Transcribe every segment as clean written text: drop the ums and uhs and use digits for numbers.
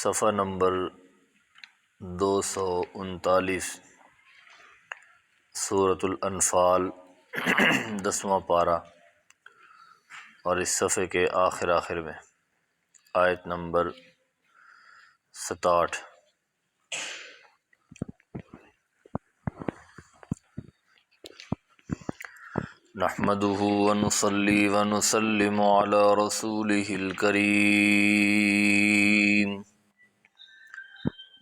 صفحہ نمبر 239 سورۃ الانفال 10واں پارہ، اور اس صفحے کے آخر میں آیت نمبر 67۔ نحمدہ ونصلی ونسلم علی رسولہ الکریم،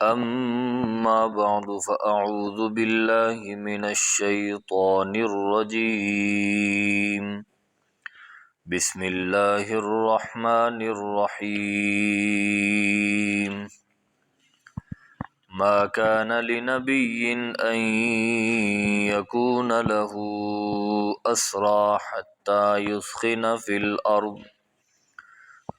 اما بعد فاعوذ باللہ من الشیطان الرجیم، بسم اللہ الرحمن الرحیم۔ ما كان لنبي أن يكون له أسرى حتى يثخن في الأرض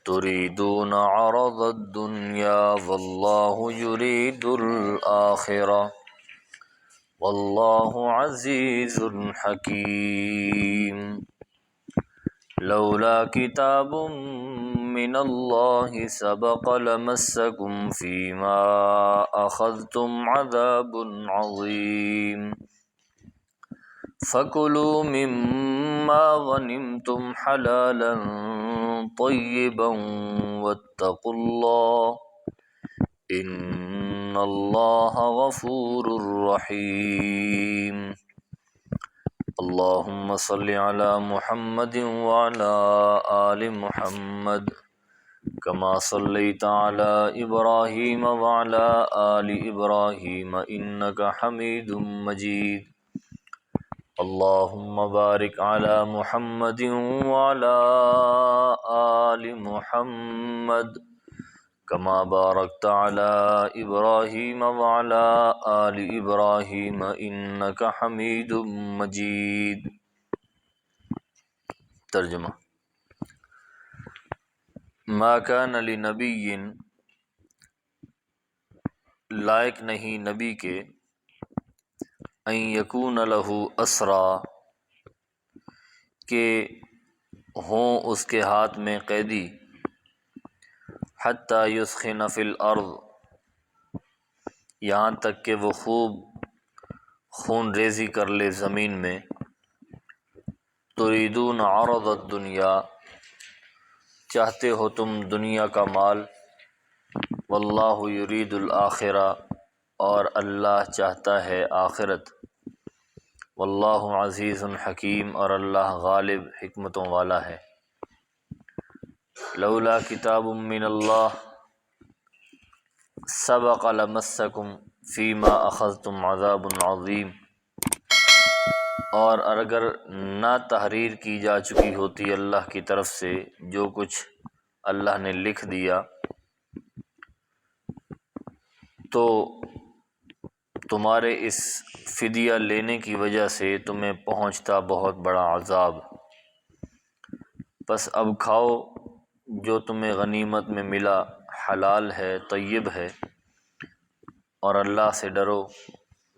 تريدون عرض الدنيا والله يريد الآخرة والله عزيز حكيم۔ لولا كتاب من الله سبق لمسكم فيما أخذتم عذاب عظيم، فكلوا مما غنمتم حلالا طيبا واتقوا الله إن الله غفور رحيم۔ اللهم صل على محمد وعلى آل محمد كما صليت على إبراهيم وعلى آل إبراهيم إنك حميد مجيد۔ اللهم بارك على محمد وعلى آل محمد كما باركت على إبراهيم وعلى آل إبراهيم إنك حميد مجيد۔ ترجمہ: ما كان لنبی، لائق نہیں نبی کے، ان یکون لہ اسریٰ، کہ ہوں اس کے ہاتھ میں قیدی، حتی یثخن فی الارض، یہاں تک کہ وہ خوب خون ریزی کر لے زمین میں، تریدون عرض الدنیا، چاہتے ہو تم دنیا کا مال، واللہ یرید الآخرہ، اور اللہ چاہتا ہے آخرت، واللہ عزیز حکیم، اور اللہ غالب حکمتوں والا ہے۔ لولا کتاب من اللہ سبق لمسکم فیما اخذتم عذاب عظیم، اور اگر نہ تحریر کی جا چکی ہوتی اللہ کی طرف سے جو کچھ اللہ نے لکھ دیا، تو تمہارے اس فدیہ لینے کی وجہ سے تمہیں پہنچتا بہت بڑا عذاب۔ پس اب کھاؤ جو تمہیں غنیمت میں ملا، حلال ہے، طیب ہے، اور اللہ سے ڈرو،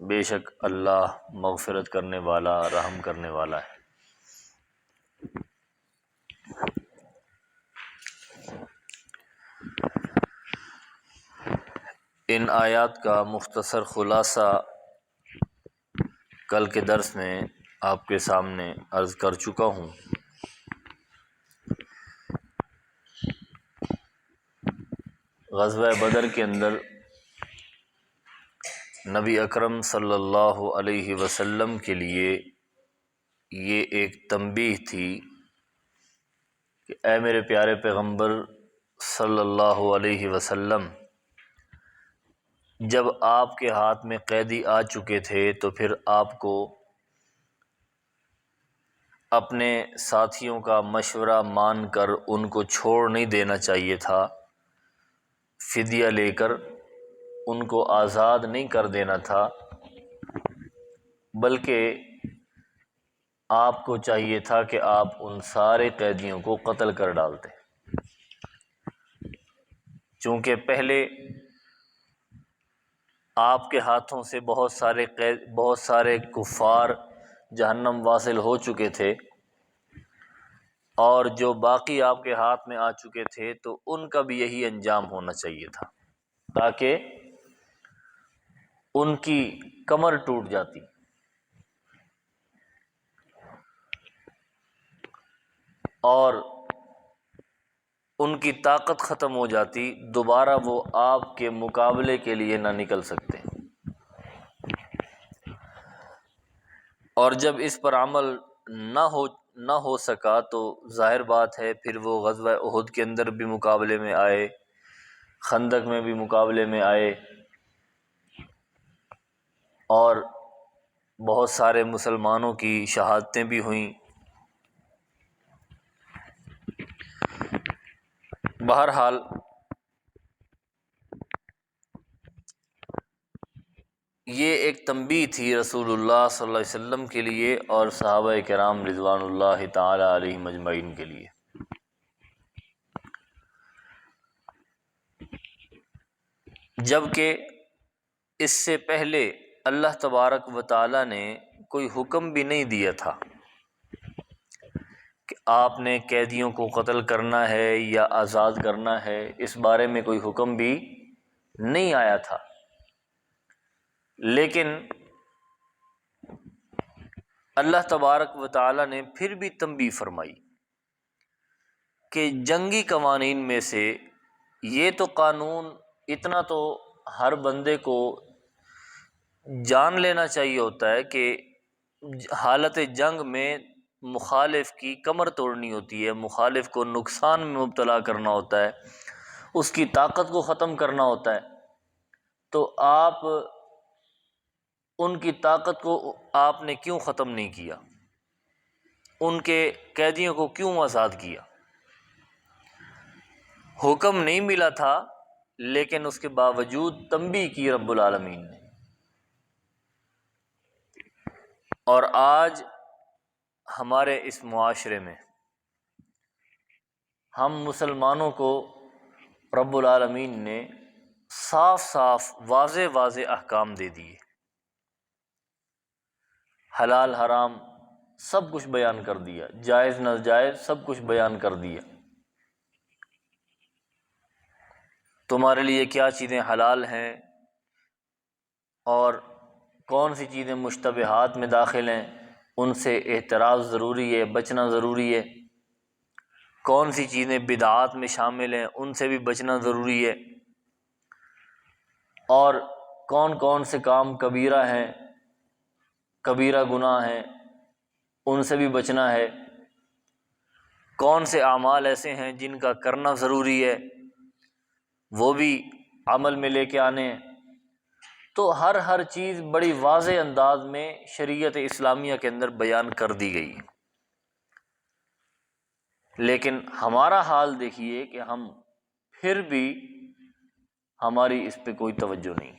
بے شک اللہ مغفرت کرنے والا، رحم کرنے والا ہے۔ ان آیات کا مختصر خلاصہ کل کے درس میں آپ کے سامنے عرض کر چکا ہوں۔ غزوہ بدر کے اندر نبی اکرم صلی اللہ علیہ وسلم کے لیے یہ ایک تنبیہ تھی کہ اے میرے پیارے پیغمبر صلی اللہ علیہ وسلم، جب آپ کے ہاتھ میں قیدی آ چکے تھے تو پھر آپ کو اپنے ساتھیوں کا مشورہ مان کر ان کو چھوڑ نہیں دینا چاہیے تھا، فدیہ لے کر ان کو آزاد نہیں کر دینا تھا، بلکہ آپ کو چاہیے تھا کہ آپ ان سارے قیدیوں کو قتل کر ڈالتے، چونکہ پہلے آپ کے ہاتھوں سے بہت سارے کفار جہنم واصل ہو چکے تھے، اور جو باقی آپ کے ہاتھ میں آ چکے تھے تو ان کا بھی یہی انجام ہونا چاہیے تھا۔ تاکہ ان کی کمر ٹوٹ جاتی اور ان کی طاقت ختم ہو جاتی، دوبارہ وہ آپ کے مقابلے کے لیے نہ نکل سکتے۔ اور جب اس پر عمل نہ ہو سکا تو ظاہر بات ہے پھر وہ غزوہ احد کے اندر بھی مقابلے میں آئے، خندق میں بھی مقابلے میں آئے، اور بہت سارے مسلمانوں کی شہادتیں بھی ہوئیں۔ بہرحال یہ ایک تنبیہ تھی رسول اللہ صلی اللہ علیہ وسلم کے لیے اور صحابہ کرام رضوان اللہ تعالی علیہم اجمعین کے لیے۔ جبکہ اس سے پہلے اللہ تبارک و تعالی نے کوئی حکم بھی نہیں دیا تھا کہ آپ نے قیدیوں کو قتل کرنا ہے یا آزاد کرنا ہے، اس بارے میں کوئی حکم بھی نہیں آیا تھا، لیکن اللہ تبارک و تعالی نے پھر بھی تنبیہ فرمائی کہ جنگی قوانین میں سے یہ تو قانون اتنا تو ہر بندے کو جان لینا چاہیے ہوتا ہے کہ حالت جنگ میں مخالف کی کمر توڑنی ہوتی ہے، مخالف کو نقصان میں مبتلا کرنا ہوتا ہے، اس کی طاقت کو ختم کرنا ہوتا ہے۔ تو آپ ان کی طاقت کو آپ نے کیوں ختم نہیں کیا؟ ان کے قیدیوں کو کیوں آزاد کیا؟ حکم نہیں ملا تھا، لیکن اس کے باوجود تنبیہ کی رب العالمین نے۔ اور آج ہمارے اس معاشرے میں ہم مسلمانوں کو رب العالمین نے صاف صاف واضح احکام دے دیے، حلال حرام سب کچھ بیان کر دیا، جائز ناجائز سب کچھ بیان کر دیا۔ تمہارے لیے کیا چیزیں حلال ہیں اور کون سی چیزیں مشتبہات میں داخل ہیں، ان سے احتراز ضروری ہے، بچنا ضروری ہے۔ کون سی چیزیں بدعات میں شامل ہیں، ان سے بھی بچنا ضروری ہے۔ اور کون کون سے کام کبیرہ ہیں، کبیرہ گناہ ہیں، ان سے بھی بچنا ہے۔ کون سے اعمال ایسے ہیں جن کا کرنا ضروری ہے، وہ بھی عمل میں لے کے آنے ہیں۔ تو ہر چیز بڑی واضح انداز میں شریعت اسلامیہ کے اندر بیان کر دی گئی۔ لیکن ہمارا حال دیکھیے کہ ہم پھر بھی ہماری اس پہ کوئی توجہ نہیں،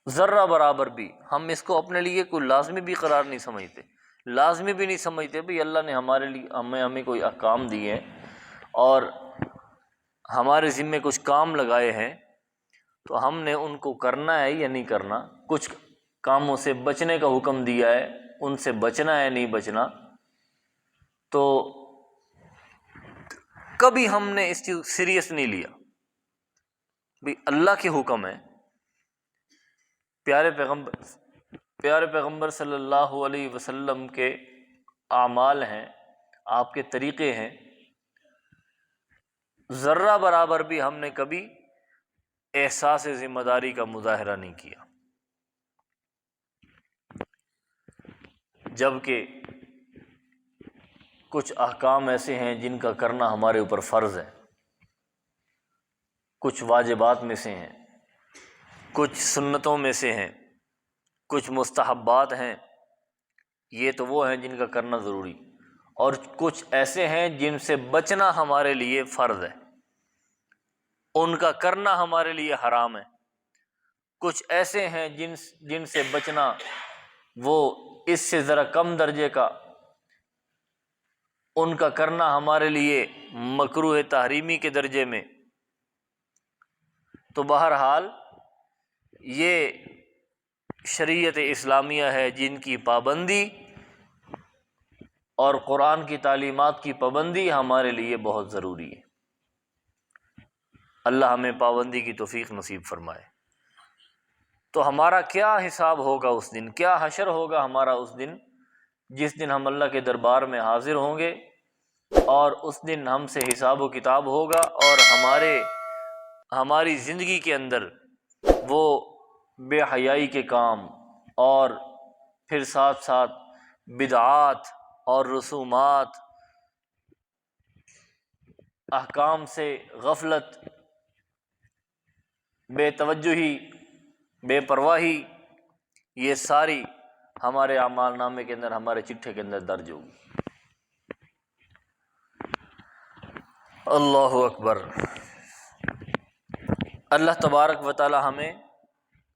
ذرہ برابر بھی ہم اس کو اپنے لیے کوئی لازمی بھی قرار نہیں سمجھتے، لازمی بھی نہیں سمجھتے بھئی اللہ نے ہمارے لیے ہمیں کوئی احکام دیے ہیں اور ہمارے ذمے کچھ کام لگائے ہیں تو ہم نے ان کو کرنا ہے یا نہیں کرنا، کچھ کاموں سے بچنے کا حکم دیا ہے، ان سے بچنا ہے نہیں بچنا۔ تو کبھی ہم نے اس چیز سیریس نہیں لیا بھی اللہ کے حکم ہے، پیارے پیغمبر صلی اللہ علیہ وسلم کے اعمال ہیں، آپ کے طریقے ہیں، ذرہ برابر بھی ہم نے کبھی احساس ذمہ داری کا مظاہرہ نہیں کیا۔ جبکہ کچھ احکام ایسے ہیں جن کا کرنا ہمارے اوپر فرض ہے، کچھ واجبات میں سے ہیں، کچھ سنتوں میں سے ہیں، کچھ مستحبات ہیں، یہ تو وہ ہیں جن کا کرنا ضروری، اور کچھ ایسے ہیں جن سے بچنا ہمارے لیے فرض ہے، ان کا کرنا ہمارے لیے حرام ہے۔ کچھ ایسے ہیں جن سے بچنا وہ اس سے ذرا کم درجے کا، ان کا کرنا ہمارے لیے مکروہ تحریمی کے درجے میں۔ تو بہرحال یہ شریعت اسلامیہ ہے جن کی پابندی اور قرآن کی تعلیمات کی پابندی ہمارے لیے بہت ضروری ہے۔ اللہ ہمیں پابندی کی توفیق نصیب فرمائے۔ تو ہمارا کیا حساب ہوگا اس دن، کیا حشر ہوگا ہمارا اس دن، جس دن ہم اللہ کے دربار میں حاضر ہوں گے، اور اس دن ہم سے حساب و کتاب ہوگا، اور ہماری زندگی کے اندر وہ بے حیائی کے کام، اور پھر ساتھ ساتھ بدعات اور رسومات، احکام سے غفلت، بے توجہی، بے پرواہی، یہ ساری ہمارے اعمال نامے کے اندر، ہمارے چٹھے کے اندر درج ہوگی۔ اللہ اکبر۔ اللہ تبارک و تعالی ہمیں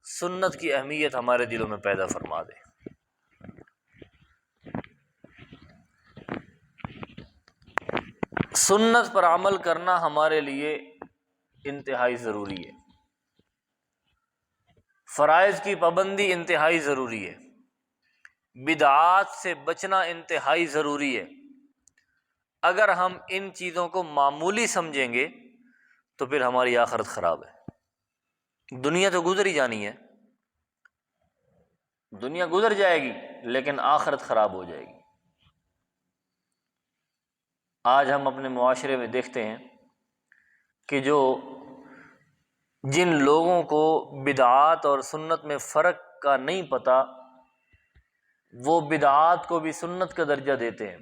سنت کی اہمیت ہمارے دلوں میں پیدا فرما دے۔ سنت پر عمل کرنا ہمارے لیے انتہائی ضروری ہے، فرائض کی پابندی انتہائی ضروری ہے، بدعات سے بچنا انتہائی ضروری ہے۔ اگر ہم ان چیزوں کو معمولی سمجھیں گے تو پھر ہماری آخرت خراب ہے۔ دنیا تو گزر ہی جانی ہے، دنیا گزر جائے گی، لیکن آخرت خراب ہو جائے گی۔ آج ہم اپنے معاشرے میں دیکھتے ہیں کہ جن لوگوں کو بدعات اور سنت میں فرق کا نہیں پتہ، وہ بدعات کو بھی سنت کا درجہ دیتے ہیں۔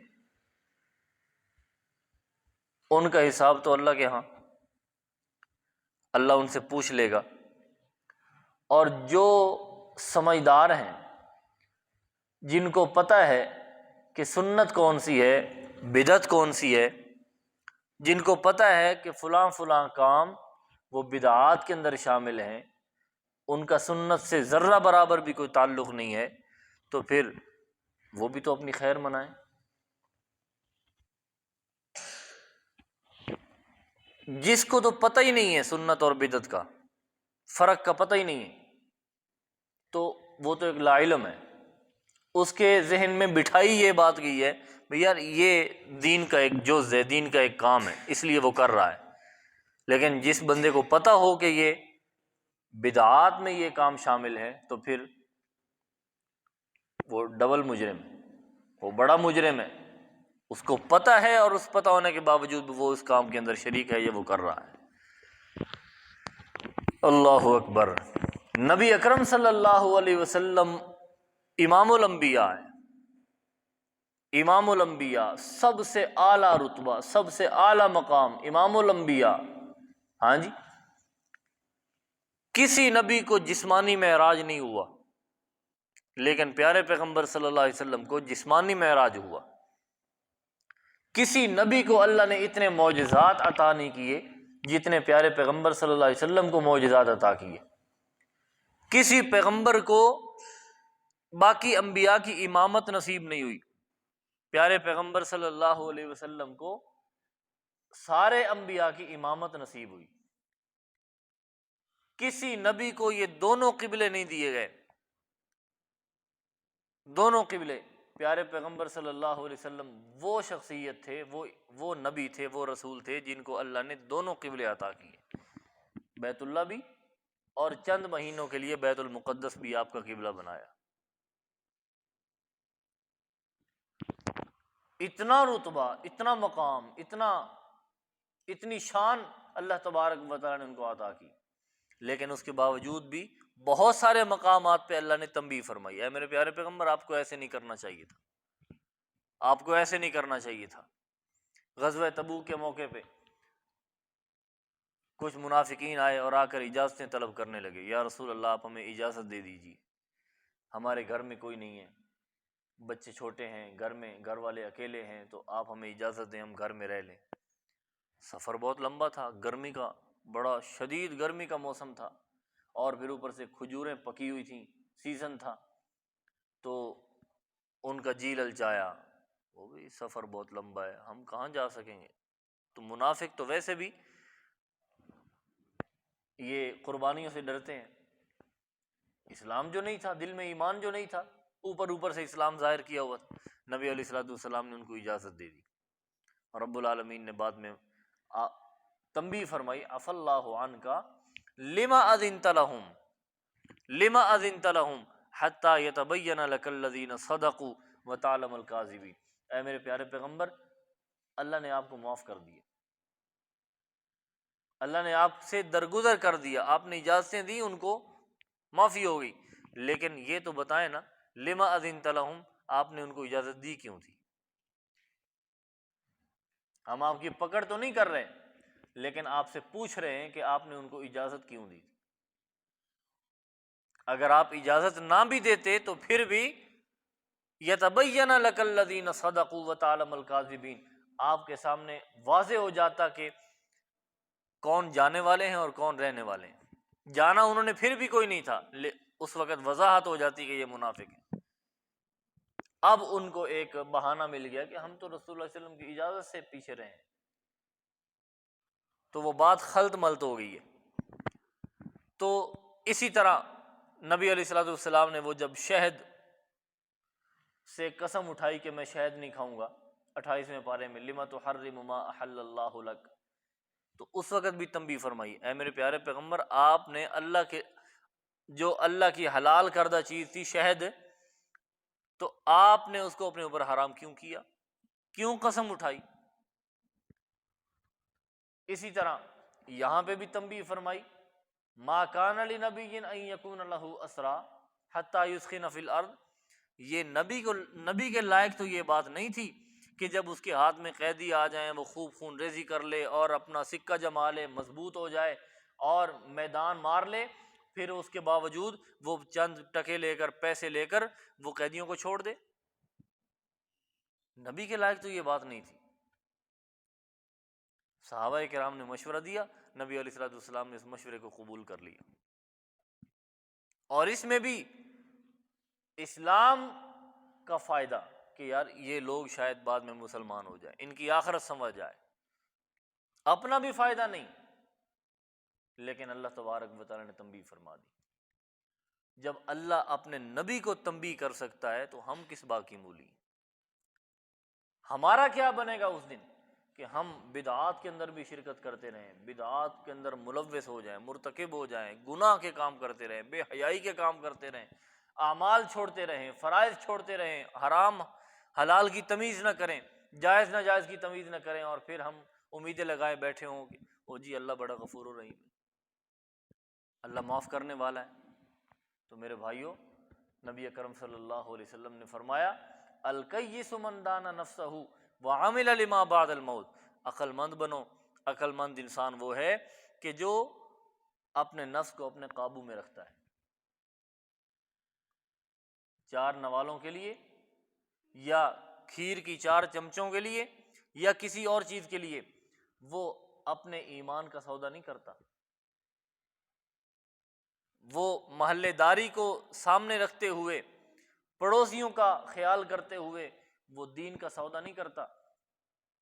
ان کا حساب تو اللہ کے ہاں، اللہ ان سے پوچھ لے گا۔ اور جو سمجھدار ہیں، جن کو پتہ ہے کہ سنت کون سی ہے، بدعت کون سی ہے، جن کو پتہ ہے کہ فلاں فلاں کام وہ بدعات کے اندر شامل ہیں، ان کا سنت سے ذرہ برابر بھی کوئی تعلق نہیں ہے، تو پھر وہ بھی تو اپنی خیر منائیں۔ جس کو تو پتہ ہی نہیں ہے سنت اور بدعت کا فرق کا پتہ ہی نہیں ہے، تو وہ تو ایک لا علم ہے، اس کے ذہن میں بٹھائی یہ بات گئی ہے بھئی یار یہ دین کا ایک جز ہے، دین کا ایک کام ہے، اس لیے وہ کر رہا ہے۔ لیکن جس بندے کو پتہ ہو کہ یہ بدعات میں یہ کام شامل ہے، تو پھر وہ ڈبل مجرم ہے، وہ بڑا مجرم ہے۔ اس کو پتہ ہے، اور اس پتہ ہونے کے باوجود وہ اس کام کے اندر شریک ہے، یہ وہ کر رہا ہے۔ اللہ اکبر۔ نبی اکرم صلی اللہ علیہ وسلم امام الانبیاء ہے، امام الانبیاء، سب سے اعلیٰ رتبہ، سب سے اعلیٰ مقام، امام الانبیاء۔ ہاں جی، کسی نبی کو جسمانی معراج نہیں ہوا، لیکن پیارے پیغمبر صلی اللہ علیہ وسلم کو جسمانی معراج ہوا۔ کسی نبی کو اللہ نے اتنے معجزات عطا نہیں کیے جتنے پیارے پیغمبر صلی اللہ علیہ وسلم کو معجزات عطا کیے۔ کسی پیغمبر کو باقی انبیاء کی امامت نصیب نہیں ہوئی، پیارے پیغمبر صلی اللہ علیہ وسلم کو سارے انبیاء کی امامت نصیب ہوئی۔ کسی نبی کو یہ دونوں قبلے نہیں دیے گئے، دونوں قبلے۔ پیارے پیغمبر صلی اللہ علیہ وسلم وہ شخصیت تھے، وہ نبی تھے، وہ رسول تھے جن کو اللہ نے دونوں قبلے عطا کیے، بیت اللہ بھی، اور چند مہینوں کے لیے بیت المقدس بھی آپ کا قبلہ بنایا۔ اتنا رتبہ، اتنا مقام، اتنی شان اللہ تبارک و تعالیٰ نے ان کو عطا کی، لیکن اس کے باوجود بھی بہت سارے مقامات پہ اللہ نے تنبیہ فرمائی ہے، میرے پیارے پیغمبر آپ کو ایسے نہیں کرنا چاہیے تھا، آپ کو ایسے نہیں کرنا چاہیے تھا۔ غزوہ تبوک کے موقع پہ کچھ منافقین آئے اور آ کر اجازتیں طلب کرنے لگے، یا رسول اللہ آپ ہمیں اجازت دے دیجیے، ہمارے گھر میں کوئی نہیں ہے، بچے چھوٹے ہیں، گھر والے اکیلے ہیں، تو آپ ہمیں اجازت دیں، ہم گھر میں رہ لیں۔ سفر بہت لمبا تھا، گرمی کا، بڑا شدید گرمی کا موسم تھا، اور پھر اوپر سے کھجوریں پکی ہوئی تھیں، سیزن تھا، تو ان کا جی للچایا، وہ بھی سفر بہت لمبا ہے، ہم کہاں جا سکیں گے۔ تو منافق تو ویسے بھی یہ قربانیوں سے ڈرتے ہیں، اسلام جو نہیں تھا، دل میں ایمان جو نہیں تھا، اوپر سے اسلام ظاہر کیا ہوا تھا، نبی علیہ الصلوۃ والسلام نے ان کو اجازت دے دی، اور رب العالمین نے بعد میں تنبیہ فرمائی عفا اللہ عنک لما اذنت لهم لما اذنت لهم حتی یتبین لک الذین صدقوا وتعلم الکاذبین۔ اے میرے پیارے پیغمبر، اللہ نے آپ کو معاف کر دیا، اللہ نے آپ سے درگزر کر دیا، آپ نے اجازتیں دی، ان کو معافی ہو گئی، لیکن یہ تو بتائیں نا لما اذنت لهم، آپ نے ان کو اجازت دی کیوں تھی؟ ہم آپ کی پکڑ تو نہیں کر رہے، لیکن آپ سے پوچھ رہے ہیں کہ آپ نے ان کو اجازت کیوں دی؟ اگر آپ اجازت نہ بھی دیتے تو پھر بھی یتبین لک الذین صدقوا وتعلم الکاذبین، آپ کے سامنے واضح ہو جاتا کہ کون جانے والے ہیں اور کون رہنے والے ہیں۔ جانا انہوں نے پھر بھی کوئی نہیں تھا، اس وقت وضاحت ہو جاتی کہ یہ منافق ہیں۔ اب ان کو ایک بہانہ مل گیا کہ ہم تو رسول اللہ صلی اللہ علیہ وسلم کی اجازت سے پیچھے رہے ہیں، تو وہ بات خلط ملط ہو گئی ہے۔ تو اسی طرح نبی علیہ الصلوۃ والسلام نے وہ جب شہد سے قسم اٹھائی کہ میں شہد نہیں کھاؤں گا، 28ویں پارے میں لما تحرم ما احل اللہ لک، تو اس وقت بھی تنبیہ فرمائی، اے میرے پیارے پیغمبر، آپ نے اللہ کے جو اللہ کی حلال کردہ چیز تھی شہد، تو آپ نے اس کو اپنے اوپر حرام کیوں کیا، کیوں قسم اٹھائی؟ اسی طرح یہاں پہ بھی تنبیہ فرمائی، ما کان لنبی ان یکون لہ اسرا حتی یثخن فی الارض، یہ نبی کے لائق تو یہ بات نہیں تھی کہ جب اس کے ہاتھ میں قیدی آ جائیں وہ خوب خون ریزی کر لے اور اپنا سکہ جما لے، مضبوط ہو جائے اور میدان مار لے، پھر اس کے باوجود وہ چند ٹکے لے کر، پیسے لے کر وہ قیدیوں کو چھوڑ دے۔ نبی کے لائق تو یہ بات نہیں تھی۔ صحابہ کرام نے مشورہ دیا، نبی علیہ الصلوۃ والسلام نے اس مشورے کو قبول کر لیا، اور اس میں بھی اسلام کا فائدہ کہ یار یہ لوگ شاید بعد میں مسلمان ہو جائیں، ان کی آخرت سنور جائے، اپنا بھی فائدہ نہیں، لیکن اللہ تبارک و تعالیٰ نے تنبیہ فرما دی۔ جب اللہ اپنے نبی کو تنبیہ کر سکتا ہے تو ہم کس بات کی مولی؟ ہمارا کیا بنے گا اس دن کہ ہم بدعات کے اندر بھی شرکت کرتے رہیں، بدعات کے اندر ملوث ہو جائیں، مرتکب ہو جائیں، گناہ کے کام کرتے رہیں، بے حیائی کے کام کرتے رہیں، اعمال چھوڑتے رہیں، فرائض چھوڑتے رہیں، حرام حلال کی تمیز نہ کریں، جائز ناجائز کی تمیز نہ کریں، اور پھر ہم امیدیں لگائے بیٹھے ہوں کہ او جی اللہ بڑا غفور و رحیم ہے، اللہ معاف کرنے والا ہے۔ تو میرے بھائیوں، نبی اکرم صلی اللہ علیہ وسلم نے فرمایا الکیس من دان نفسہ وعمل لما بعد الموت، عقل مند بنو، عقل مند انسان وہ ہے کہ جو اپنے نفس کو اپنے قابو میں رکھتا ہے، 4 نوالوں کے لیے یا کھیر کی 4 چمچوں کے لیے یا کسی اور چیز کے لیے وہ اپنے ایمان کا سودا نہیں کرتا، وہ محلے داری کو سامنے رکھتے ہوئے، پڑوسیوں کا خیال کرتے ہوئے وہ دین کا سودا نہیں کرتا،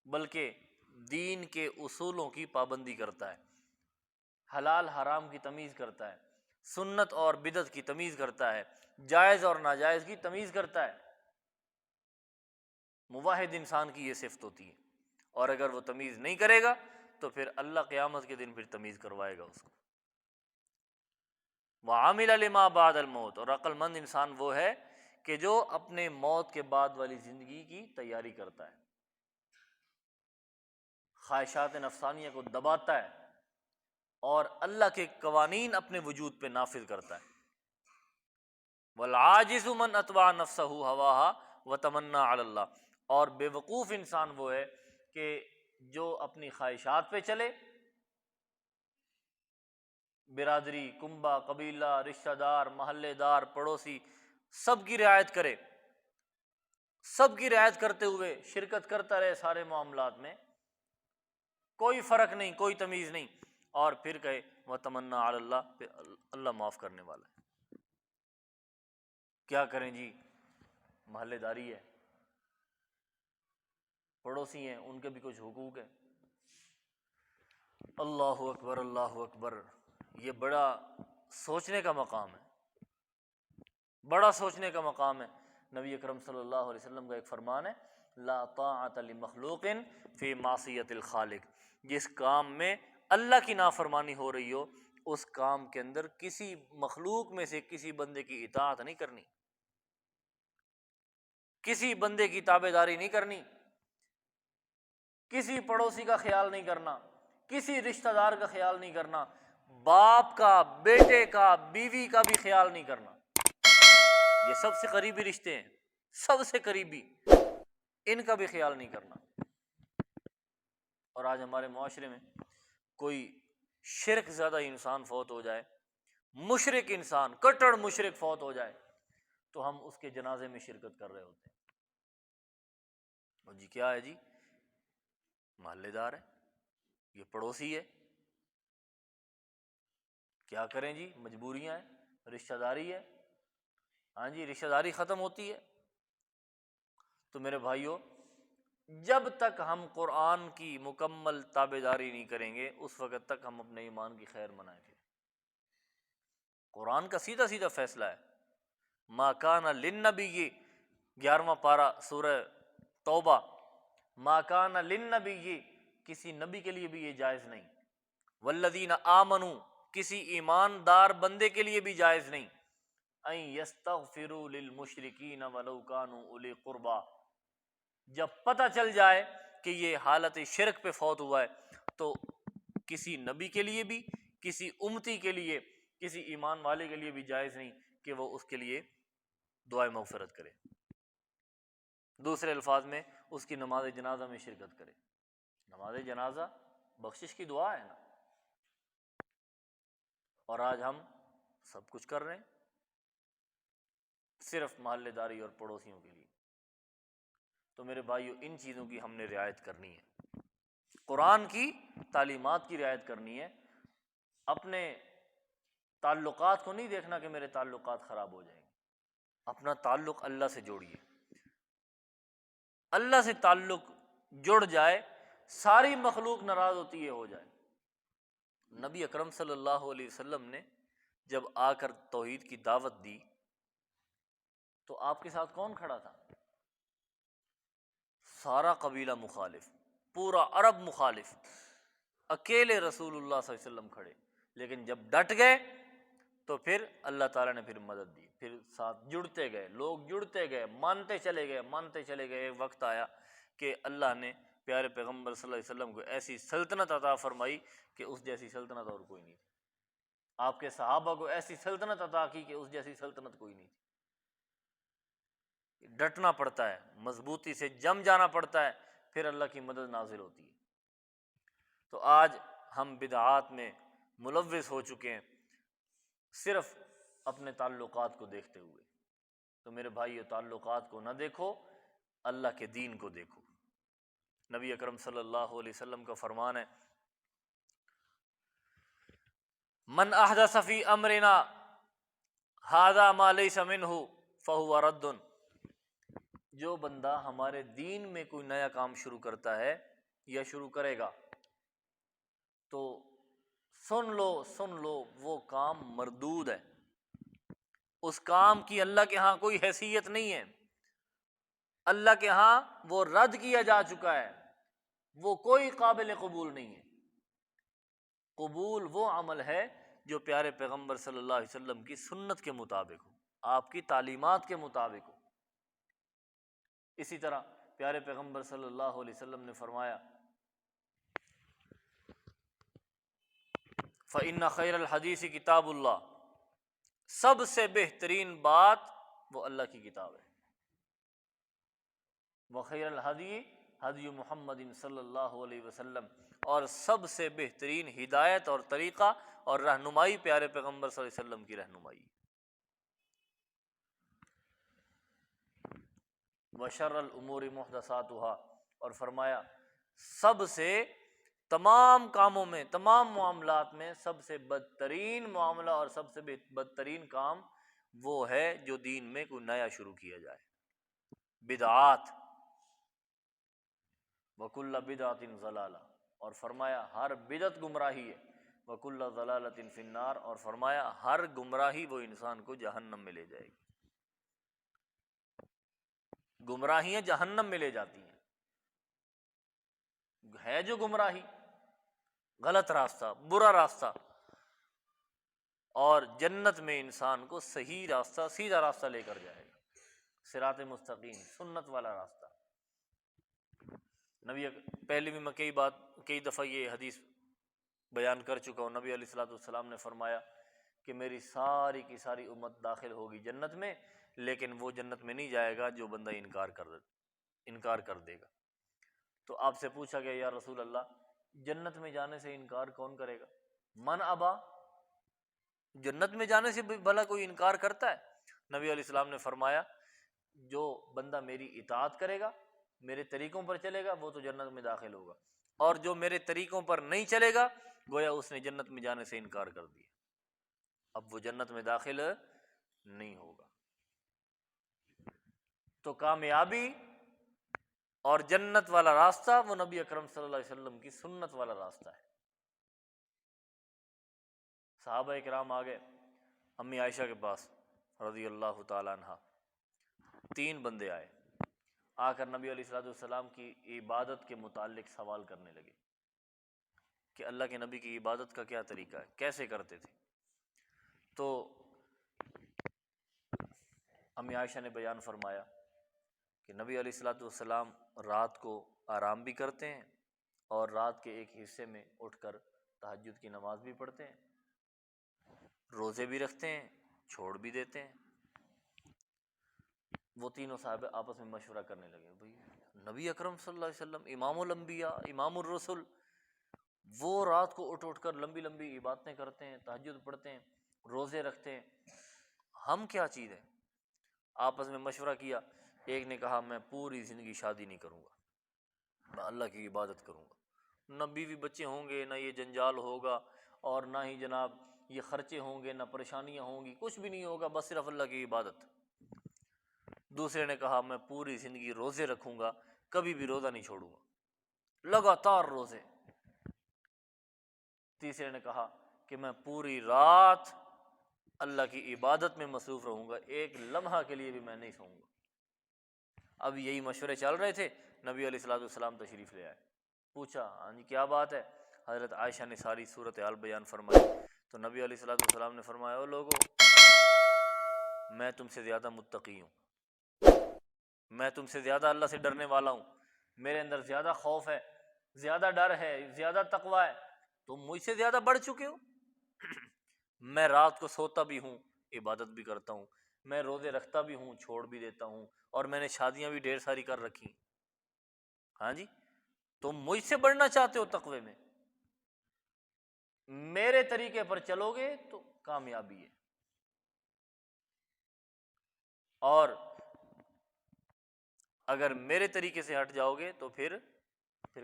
بلکہ دین کے اصولوں کی پابندی کرتا ہے، حلال حرام کی تمیز کرتا ہے، سنت اور بدعت کی تمیز کرتا ہے، جائز اور ناجائز کی تمیز کرتا ہے۔ موحد انسان کی یہ صفت ہوتی ہے، اور اگر وہ تمیز نہیں کرے گا تو پھر اللہ قیامت کے دن پھر تمیز کروائے گا اس کو۔ وعامل لما بعد الموت، اور عقل مند انسان وہ ہے کہ جو اپنے موت کے بعد والی زندگی کی تیاری کرتا ہے، خواہشات نفسانیہ کو دباتا ہے اور اللہ کے قوانین اپنے وجود پہ نافذ کرتا ہے۔ والعاجز من اتبع نفسہ ہواها وتمنى علی اللہ، اور بے وقوف انسان وہ ہے کہ جو اپنی خواہشات پہ چلے، برادری، کنبہ، قبیلہ، رشتہ دار، محلے دار، پڑوسی، سب کی رعایت کرے، سب کی رعایت کرتے ہوئے شرکت کرتا رہے سارے معاملات میں، کوئی فرق نہیں، کوئی تمیز نہیں، اور پھر کہے وتمنى علی اللہ، پھر اللہ معاف کرنے والا ہے۔ کیا کریں جی، محلے داری ہے، پڑوسی ہیں، ان کے بھی کچھ حقوق ہیں۔ اللہ اکبر، اللہ اکبر، یہ بڑا سوچنے کا مقام ہے، بڑا سوچنے کا مقام ہے۔ نبی اکرم صلی اللہ علیہ وسلم کا ایک فرمان ہے، لا طاعۃ لمخلوق فی معصیۃ الخالق، جس کام میں اللہ کی نافرمانی ہو رہی ہو، اس کام کے اندر کسی مخلوق میں سے کسی بندے کی اطاعت نہیں کرنی، کسی بندے کی تابع داری نہیں کرنی، کسی پڑوسی کا خیال نہیں کرنا، کسی رشتہ دار کا خیال نہیں کرنا، باپ کا، بیٹے کا، بیوی کا بھی خیال نہیں کرنا۔ یہ سب سے قریبی رشتے ہیں، سب سے قریبی، ان کا بھی خیال نہیں کرنا۔ اور آج ہمارے معاشرے میں کوئی شرک زیادہ انسان فوت ہو جائے، مشرک انسان، کٹڑ مشرک فوت ہو جائے، تو ہم اس کے جنازے میں شرکت کر رہے ہوتے ہیں۔ اور جی کیا ہے جی؟ محلے دار ہے، یہ پڑوسی ہے، کیا کریں جی؟ مجبوریاں ہیں، رشتہ داری ہے، ہاں جی رشتہ داری ختم ہوتی ہے۔ تو میرے بھائیوں، جب تک ہم قرآن کی مکمل تابع داری نہیں کریں گے، اس وقت تک ہم اپنے ایمان کی خیر منائیں گے۔ قرآن کا سیدھا سیدھا فیصلہ ہے، ما کان للنبی، 11واں پارہ سورہ توبہ، ما کان للنبی، کسی نبی کے لیے بھی یہ جائز نہیں، والذین آمنوا، کسی ایماندار بندے کے لیے بھی جائز نہیں، ان یستغفروا للمشرکین ولو کانوا اولی قربا، جب پتہ چل جائے کہ یہ حالت شرک پہ فوت ہوا ہے تو کسی نبی کے لیے بھی، کسی امتی کے لیے، کسی ایمان والے کے لیے بھی جائز نہیں کہ وہ اس کے لیے دعائے مغفرت کرے، دوسرے الفاظ میں اس کی نماز جنازہ میں شرکت کرے۔ نماز جنازہ بخشش کی دعا ہے نا، اور آج ہم سب کچھ کر رہے ہیں صرف محلے داری اور پڑوسیوں کے لیے۔ تو میرے بھائیو، ان چیزوں کی ہم نے رعایت کرنی ہے، قرآن کی تعلیمات کی رعایت کرنی ہے۔ اپنے تعلقات کو نہیں دیکھنا کہ میرے تعلقات خراب ہو جائیں گے، اپنا تعلق اللہ سے جوڑیے، اللہ سے تعلق جڑ جائے، ساری مخلوق ناراض ہوتی ہے ہو جائے۔ نبی اکرم صلی اللہ علیہ وسلم نے جب آ کر توحید کی دعوت دی تو آپ کے ساتھ کون کھڑا تھا؟ سارا قبیلہ مخالف، پورا عرب مخالف، اکیلے رسول اللہ صلی اللہ علیہ وسلم کھڑے، لیکن جب ڈٹ گئے تو پھر اللہ تعالیٰ نے پھر مدد دی، پھر ساتھ جڑتے گئے، لوگ جڑتے گئے، مانتے چلے گئے، مانتے چلے گئے۔ ایک وقت آیا کہ اللہ نے پیارے پیغمبر صلی اللہ علیہ وسلم کو ایسی سلطنت عطا فرمائی کہ اس جیسی سلطنت اور کوئی نہیں تھی، آپ کے صحابہ کو ایسی سلطنت عطا کی کہ اس جیسی سلطنت کوئی نہیں تھی۔ ڈٹنا پڑتا ہے، مضبوطی سے جم جانا پڑتا ہے، پھر اللہ کی مدد نازل ہوتی ہے۔ تو آج ہم بدعات میں ملوث ہو چکے ہیں، صرف اپنے تعلقات کو دیکھتے ہوئے۔ تو میرے بھائیو، تعلقات کو نہ دیکھو، اللہ کے دین کو دیکھو۔ نبی اکرم صلی اللہ علیہ وسلم کا فرمان ہے، من احدث فی امرنا ھذا ما لیس منہ فہو رد، جو بندہ ہمارے دین میں کوئی نیا کام شروع کرتا ہے یا شروع کرے گا تو سن لو وہ کام مردود ہے، اس کام کی اللہ کے ہاں کوئی حیثیت نہیں ہے، اللہ کے ہاں وہ رد کیا جا چکا ہے، وہ کوئی قابل قبول نہیں ہے۔ قبول وہ عمل ہے جو پیارے پیغمبر صلی اللہ علیہ وسلم کی سنت کے مطابق ہو، آپ کی تعلیمات کے مطابق ہو۔ اسی طرح پیارے پیغمبر صلی اللہ علیہ وسلم نے فرمایا، فَإِنَّ خَيْرَ الْحَدِيثِ کتاب اللہ، سب سے بہترین بات وہ اللہ کی کتاب ہے، وَخَيْرَ الْحَدِيِ ہدی محمد صلی اللہ علیہ وسلم، اور سب سے بہترین ہدایت اور طریقہ اور رہنمائی پیارے پیغمبر صلی اللہ علیہ وسلم کی رہنمائی۔ وَشَرَّ الْأُمُورِ مُحْدَثَاتُهَا، اور فرمایا سب سے، تمام کاموں میں، تمام معاملات میں سب سے بدترین معاملہ اور سب سے بدترین کام وہ ہے جو دین میں کوئی نیا شروع کیا جائے، بدعات، وَكُلَّ بِدْعَةٍ ضَلَالَةٍ، اور فرمایا ہر بدعت گمراہی ہے، وَكُلَّ ضَلَالَةٍ فِي النَّارِ، اور فرمایا ہر گمراہی وہ انسان کو جہنم میں لے جائے گی۔ گمراہیاں جہنم میں لے جاتی ہیں، ہے جو گمراہی غلط راستہ، برا راستہ، اور جنت میں انسان کو صحیح راستہ، سیدھا راستہ لے کر جائے گا، صراط مستقیم، سنت والا راستہ۔ نبی پہلے بھی میں کئی دفعہ یہ حدیث بیان کر چکا ہوں۔ نبی علیہ الصلوۃ والسلام نے فرمایا کہ میری ساری کی ساری امت داخل ہوگی جنت میں، لیکن وہ جنت میں نہیں جائے گا جو بندہ انکار کر دے گا۔ تو آپ سے پوچھا گیا یا رسول اللہ، جنت میں جانے سے انکار کون کرے گا؟ من ابا، جنت میں جانے سے بھلا کوئی انکار کرتا ہے؟ نبی علیہ السلام نے فرمایا جو بندہ میری اطاعت کرے گا، میرے طریقوں پر چلے گا، وہ تو جنت میں داخل ہوگا، اور جو میرے طریقوں پر نہیں چلے گا گویا اس نے جنت میں جانے سے انکار کر دیا، اب وہ جنت میں داخل نہیں ہوگا۔ تو کامیابی اور جنت والا راستہ وہ نبی اکرم صلی اللہ علیہ وسلم کی سنت والا راستہ ہے۔ صحابہ کرام آگے امی عائشہ کے پاس رضی اللہ تعالی عنہ، 3 بندے آئے، آ کر نبی علیہ الصلوۃ والسلام کی عبادت کے متعلق سوال کرنے لگے کہ اللہ کے نبی کی عبادت کا کیا طریقہ ہے، کیسے کرتے تھے؟ تو امی عائشہ نے بیان فرمایا کہ نبی علیہ الصلوۃ والسلام رات کو آرام بھی کرتے ہیں اور رات کے ایک حصے میں اٹھ کر تہجد کی نماز بھی پڑھتے ہیں، روزے بھی رکھتے ہیں، چھوڑ بھی دیتے ہیں۔ وہ تینوں صحابہ آپس میں مشورہ کرنے لگے، بھئی نبی اکرم صلی اللہ علیہ وسلم امام الانبیاء، امام الرسل، وہ رات کو اٹھ کر لمبی لمبی عبادتیں کرتے ہیں، تہجد پڑھتے ہیں، روزے رکھتے ہیں، ہم کیا چیز ہے؟ آپس میں مشورہ کیا، ایک نے کہا میں پوری زندگی شادی نہیں کروں گا، میں اللہ کی عبادت کروں گا، نہ بیوی بچے ہوں گے، نہ یہ جنجال ہوگا، اور نہ ہی جناب یہ خرچے ہوں گے، نہ پریشانیاں ہوں گی، کچھ بھی نہیں ہوگا، بس صرف اللہ کی عبادت۔ دوسرے نے کہا میں پوری زندگی روزے رکھوں گا، کبھی بھی روزہ نہیں چھوڑوں گا، لگاتار روزے۔ تیسرے نے کہا کہ میں پوری رات اللہ کی عبادت میں مصروف رہوں گا، ایک لمحہ کے لیے بھی میں نہیں سوؤں گا۔ اب یہی مشورے چل رہے تھے، نبی علیہ الصلوۃ والسلام تشریف لے آئے، پوچھا ہاں جی کیا بات ہے؟ حضرت عائشہ نے ساری صورتحال بیان فرمائی، تو نبی علیہ الصلوۃ والسلام نے فرمایا او لوگو، میں تم سے زیادہ متقی ہوں، میں تم سے زیادہ اللہ سے ڈرنے والا ہوں، میرے اندر زیادہ خوف ہے، زیادہ ڈر ہے، زیادہ تقوی ہے، تم مجھ سے زیادہ بڑھ چکے ہو۔ میں رات کو سوتا بھی ہوں، عبادت بھی کرتا ہوں، میں روزے رکھتا بھی ہوں، چھوڑ بھی دیتا ہوں، اور میں نے شادیاں بھی ڈھیر ساری کر رکھی۔ ہاں جی، تم مجھ سے بڑھنا چاہتے ہو تقوی میں؟ میرے طریقے پر چلو گے تو کامیابی ہے، اور اگر میرے طریقے سے ہٹ جاؤ گے تو پھر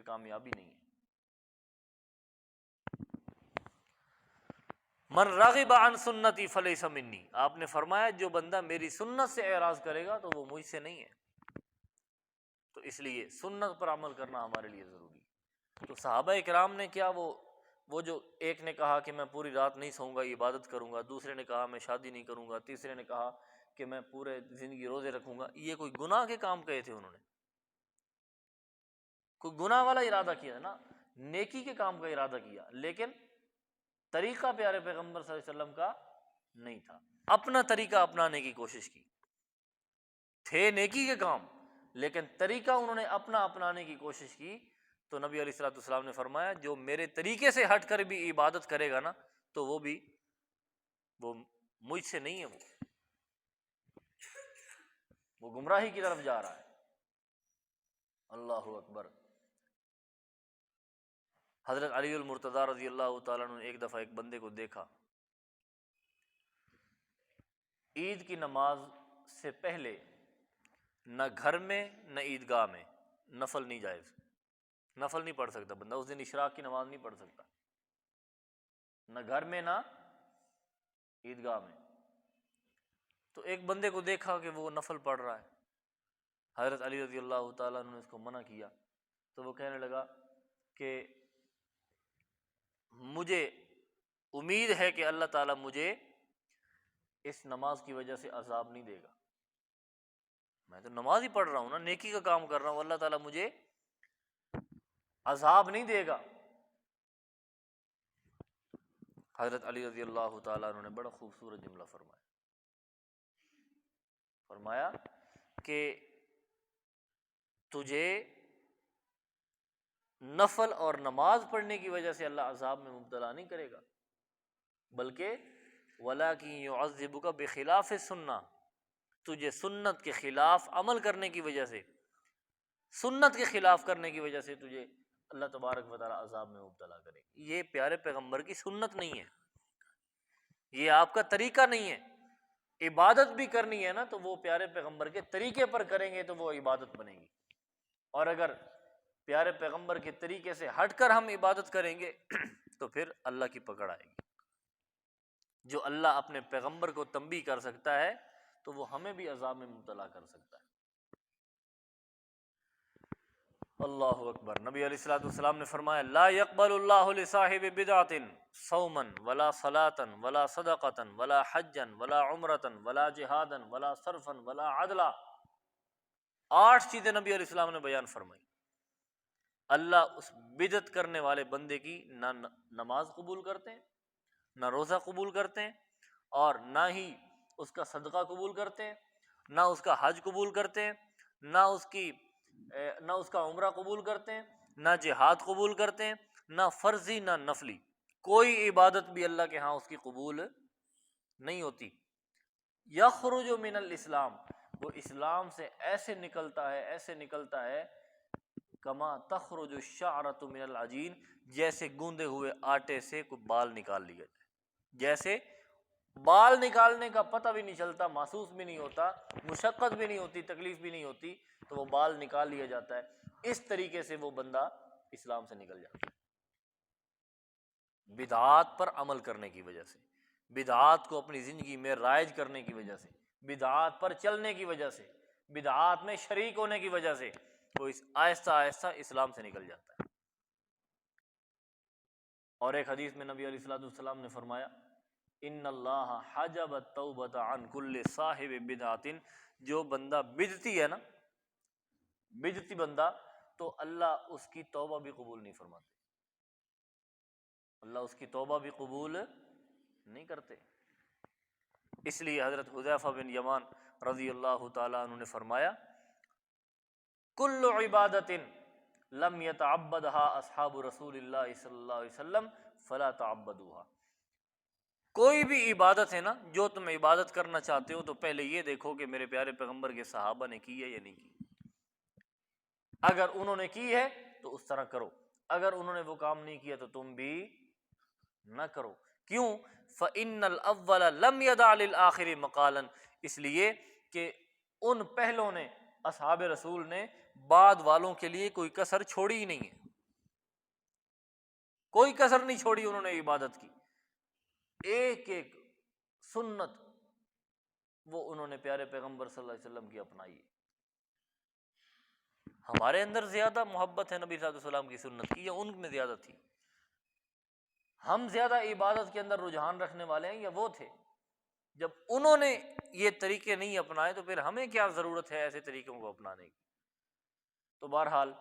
کامیابی نہیں ہے۔ من راغب عن سنتی فلیس منی، آپ نے فرمایا جو بندہ میری سنت سے اعراض کرے گا تو وہ مجھ سے نہیں ہے۔ تو اس لیے سنت پر عمل کرنا ہمارے لیے ضروری ہے۔ تو صحابہ کرام نے کیا، وہ جو ایک نے کہا کہ میں پوری رات نہیں سوؤں گا، عبادت کروں گا، دوسرے نے کہا میں شادی نہیں کروں گا، تیسرے نے کہا کہ میں پورے زندگی روزے رکھوں گا، یہ کوئی گناہ کے کام کہے تھے؟ انہوں نے کوئی گناہ والا ارادہ کیا نا، نیکی کے کام کا ارادہ کیا، لیکن طریقہ پیارے پیغمبر صلی اللہ علیہ وسلم کا نہیں تھا، اپنا طریقہ اپنانے کی کوشش کی، تھے نیکی کے کام لیکن طریقہ انہوں نے اپنا اپنانے کی کوشش کی۔ تو نبی علیہ الصلوۃ والسلام نے فرمایا جو میرے طریقے سے ہٹ کر بھی عبادت کرے گا نا تو وہ مجھ سے نہیں ہے، وہ گمراہی کی طرف جا رہا ہے۔ اللہ اکبر۔ حضرت علی المرتضیٰ رضی اللہ تعالیٰ عنہ نے ایک دفعہ ایک بندے کو دیکھا، عید کی نماز سے پہلے نہ گھر میں نہ عیدگاہ میں نفل نہیں جائز، نفل نہیں پڑھ سکتا بندہ، اس دن اشراق کی نماز نہیں پڑھ سکتا، نہ گھر میں نہ عیدگاہ میں۔ تو ایک بندے کو دیکھا کہ وہ نفل پڑھ رہا ہے، حضرت علی رضی اللہ تعالیٰ عنہ نے اس کو منع کیا، تو وہ کہنے لگا کہ مجھے امید ہے کہ اللہ تعالیٰ مجھے اس نماز کی وجہ سے عذاب نہیں دے گا، میں تو نماز ہی پڑھ رہا ہوں نا، نیکی کا کام کر رہا ہوں، اللہ تعالیٰ مجھے عذاب نہیں دے گا۔ حضرت علی رضی اللہ تعالیٰ عنہ نے بڑا خوبصورت جملہ فرمایا کہ تجھے نفل اور نماز پڑھنے کی وجہ سے اللہ عذاب میں مبتلا نہیں کرے گا، بلکہ وَلَٰكِن يُعَذِّبُكَ بِخِلَافِ السُنَّةِ، تجھے سنت کے خلاف عمل کرنے کی وجہ سے، سنت کے خلاف کرنے کی وجہ سے تجھے اللہ تبارک و تعالیٰ عذاب میں مبتلا کرے گا۔ یہ پیارے پیغمبر کی سنت نہیں ہے، یہ آپ کا طریقہ نہیں ہے۔ عبادت بھی کرنی ہے نا تو وہ پیارے پیغمبر کے طریقے پر کریں گے تو وہ عبادت بنے گی، اور اگر پیارے پیغمبر کے طریقے سے ہٹ کر ہم عبادت کریں گے تو پھر اللہ کی پکڑ آئے گی۔ جو اللہ اپنے پیغمبر کو تنبیہ کر سکتا ہے تو وہ ہمیں بھی عذاب میں مبتلا کر سکتا ہے۔ اللہ اکبر۔ نبی علیہ الصلوۃ والسلام نے فرمایا لا يقبل اللہ لصاحب بدعۃ صوما ولا صلاۃ ولا صدقۃ ولا حجا ولا عمرۃ ولا جہادا ولا صرفا ولا عدلا۔ 8 چیزیں نبی علیہ السلام نے بیان فرمائی۔ اللہ اس بدعت کرنے والے بندے کی نہ نماز قبول کرتے ہیں، نہ روزہ قبول کرتے ہیں، اور نہ ہی اس کا صدقہ قبول کرتے ہیں، نہ اس کا حج قبول کرتے ہیں، نہ اس کا عمرہ قبول کرتے ہیں، نہ جہاد قبول کرتے ہیں، نہ فرضی نہ نفلی، کوئی عبادت بھی اللہ کے ہاں اس کی قبول نہیں ہوتی۔ یخرج من الاسلام، وہ اسلام سے ایسے نکلتا ہے کما تخرج الشعرۃ من العجین، جیسے گوندے ہوئے آٹے سے کوئی بال نکال لیا جائے، جیسے بال نکالنے کا پتہ بھی نہیں چلتا، محسوس بھی نہیں ہوتا، مشقت بھی نہیں ہوتی، تکلیف بھی نہیں ہوتی، تو وہ بال نکال لیا جاتا ہے، اس طریقے سے وہ بندہ اسلام سے نکل جاتا ہے۔ بدعات پر عمل کرنے کی وجہ سے، بدعات کو اپنی زندگی میں رائج کرنے کی وجہ سے، بدعات پر چلنے کی وجہ سے، بدعات میں شریک ہونے کی وجہ سے وہ آہستہ آہستہ اسلام سے نکل جاتا ہے۔ اور ایک حدیث میں نبی علیہ الصلوۃ والسلام نے فرمایا ان اللہ حجب التوبۃ عن کل صاحب بدعۃ، جو بندہ بدعتی ہے نا، بدعتی بندہ، تو اللہ اس کی توبہ بھی قبول نہیں فرماتے، اللہ اس کی توبہ بھی قبول نہیں کرتے۔ اس لیے حضرت حذیفہ بن یمان رضی اللہ تعالیٰ عنہ نے فرمایا کل عبادت لم يتعبدها اصحاب رسول اللہ صلی اللہ علیہ وسلم فلا تعبدوها، کوئی بھی عبادت ہے نا جو تم عبادت کرنا چاہتے ہو تو پہلے یہ دیکھو کہ میرے پیارے پیغمبر کے صحابہ نے کی ہے یا نہیں کی، اگر انہوں نے کی ہے تو اس طرح کرو، اگر انہوں نے وہ کام نہیں کیا تو تم بھی نہ کرو۔ کیوں؟ فإن الأول لم يدع للآخر مقالا، اس لیے کہ ان پہلوں نے، اصحاب رسول نے، بعد والوں کے لیے کوئی کسر چھوڑی ہی نہیں ہے، کوئی کسر نہیں چھوڑی انہوں نے عبادت کی، ایک ایک سنت وہ انہوں نے پیارے پیغمبر صلی اللہ علیہ وسلم کی اپنائی ہے۔ ہمارے اندر زیادہ محبت ہے نبی صلی اللہ علیہ وسلم کی سنت کی یا ان میں زیادہ تھی؟ ہم زیادہ عبادت کے اندر رجحان رکھنے والے ہیں یا وہ تھے؟ جب انہوں نے یہ طریقے نہیں اپنائے تو پھر ہمیں کیا ضرورت ہے ایسے طریقوں کو اپنانے کی؟ تو بہرحال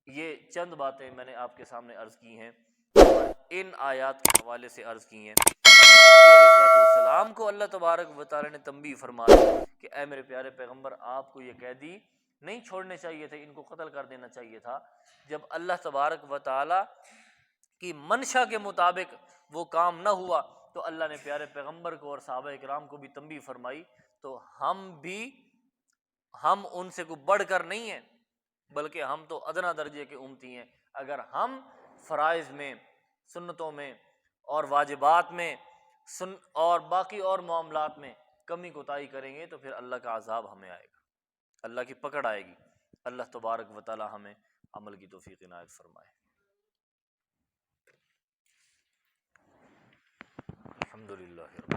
یہ چند باتیں میں نے آپ کے سامنے عرض کی ہیں، اور ان آیات کے حوالے سے عرض کی ہیں۔ نبی علیہ السلام کو اللہ تبارک و تعالی نے تنبیہ فرمایا کہ اے میرے پیارے پیغمبر، آپ کو یہ قیدی نہیں چھوڑنے چاہیے تھے، ان کو قتل کر دینا چاہیے تھا۔ جب اللہ تبارک و تعالی کی منشا کے مطابق وہ کام نہ ہوا تو اللہ نے پیارے پیغمبر کو اور صحابہ کرام کو بھی تنبیہ فرمائی، تو ہم ان سے کوئی بڑھ کر نہیں ہیں، بلکہ ہم تو ادنا درجے کے امتی ہیں۔ اگر ہم فرائض میں، سنتوں میں اور واجبات میں اور باقی اور معاملات میں کمی کوتاہی کریں گے تو پھر اللہ کا عذاب ہمیں آئے گا، اللہ کی پکڑ آئے گی۔ اللہ تبارک و تعالی ہمیں عمل کی توفیق عنایت فرمائے۔ الحمدللہ۔